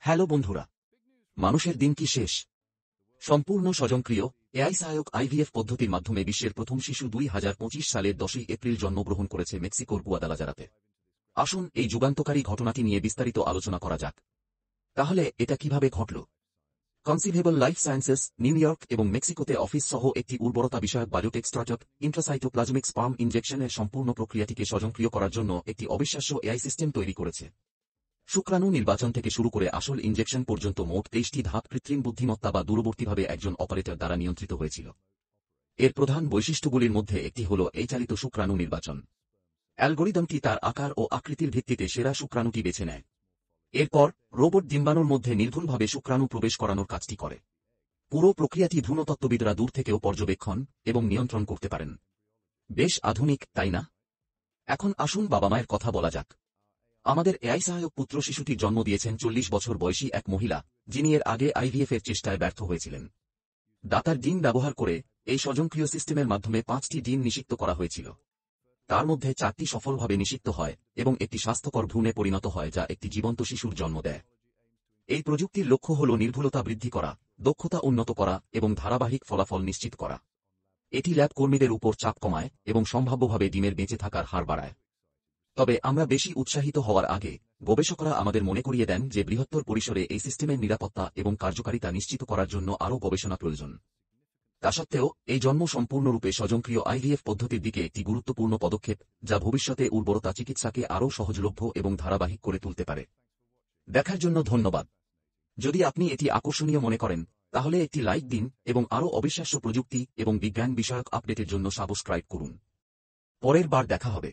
Hello বন্ধুরা, মানুষের দিন কি শেষ? সম্পূর্ণ স্বয়ংক্রিয় এআই সহায়ক আইভিএফ পদ্ধতির মাধ্যমে বিশ্বের প্রথম শিশু 2025 সালের 10ই এপ্রিল জন্মগ্রহণ করেছে মেক্সিকোর গুয়াদালাজারাতে। আসুন এই যুগান্তকারী ঘটনাটি নিয়ে বিস্তারিত আলোচনা করা যাক। তাহলে এটা কিভাবে ঘটল? কনসিভেবল লাইফ সায়েন্সেস, নিউ ইয়র্ক এবং মেক্সিকোতে অফিস সহ একটি উর্বরতা বিষয়ক বায়োটেক স্টার্টআপ ইন্ট্রাসাইটোপ্লাজমিক স্পার্ম ইনজেকশনের সম্পূর্ণ প্রক্রিয়াটিকে স্বয়ংক্রিয় করার জন্য একটি অবিশ্বাস্য এআই সিস্টেম তৈরি করেছে। শুক্রাণু নির্বাচন থেকে শুরু করে আসল ইনজেকশন পর্যন্ত মোট 23টি ধাপ কৃত্রিম বুদ্ধিমত্তা বা দূরবর্তীভাবে একজন অপারেটর দ্বারা নিয়ন্ত্রিত হয়েছিল। এর প্রধান বৈশিষ্ট্যগুলির মধ্যে একটি হল এই চালিত শুক্রাণু নির্বাচন। অ্যালগরিদমটি তার আকার ও আকৃতির ভিত্তিতে সেরা শুক্রাণুটি বেছে নেয়। এরপর রোবট ডিম্বাণুর মধ্যে নির্ভুলভাবে শুক্রাণু প্রবেশ করানোর কাজটি করে। পুরো প্রক্রিয়াটি ভ্রূণতত্ত্ববিদরা দূর থেকেও পর্যবেক্ষণ এবং নিয়ন্ত্রণ করতে পারেন। বেশ আধুনিক, তাই না? এখন আসুন বাবা মায়ের কথা বলা যাক। আমাদের এআই সহায়ক পুত্র শিশুটির জন্ম দিয়েছেন 40 বছর বয়সী এক মহিলা, যিনি এর আগে আইভিএফের চেষ্টায় ব্যর্থ হয়েছিলেন। দাতার জিন ব্যবহার করে এই স্বয়ংক্রিয় সিস্টেমের মাধ্যমে 5টি জিন নিষিক্ত করা হয়েছিল। তার মধ্যে 4টি সফলভাবে নিষিক্ত হয় এবং একটি স্বাস্থ্যকর ভ্রূণে পরিণত হয় যা একটি জীবন্ত শিশুর জন্ম দেয়। এই প্রযুক্তির লক্ষ্য হল নির্ভুলতা বৃদ্ধি করা, দক্ষতা উন্নত করা এবং ধারাবাহিক ফলাফল নিশ্চিত করা। এটি ল্যাব কর্মীদের উপর চাপ কমায় এবং সম্ভাব্যভাবে ডিমের বেঁচে থাকার হার বাড়ায়। তবে আমরা বেশি উৎসাহিত হওয়ার আগে গবেষকরা আমাদের মনে করিয়ে দেন যে বৃহত্তর পরিসরে এই সিস্টেমের নিরাপত্তা এবং কার্যকারিতা নিশ্চিত করার জন্য আরও গবেষণা প্রয়োজন। তা সত্ত্বেও এই জন্ম সম্পূর্ণরূপে স্বয়ংক্রিয় আইভিএফ পদ্ধতির দিকে একটি গুরুত্বপূর্ণ পদক্ষেপ, যা ভবিষ্যতে উর্বরতা চিকিৎসাকে আরও সহজলভ্য এবং ধারাবাহিক করে তুলতে পারে। দেখার জন্য ধন্যবাদ। যদি আপনি এটি আকর্ষণীয় মনে করেন, তাহলে একটি লাইক দিন এবং আরও অবিশ্বাস্য প্রযুক্তি এবং বিজ্ঞান বিষয়ক আপডেটের জন্য সাবস্ক্রাইব করুন। পরের বার দেখা হবে।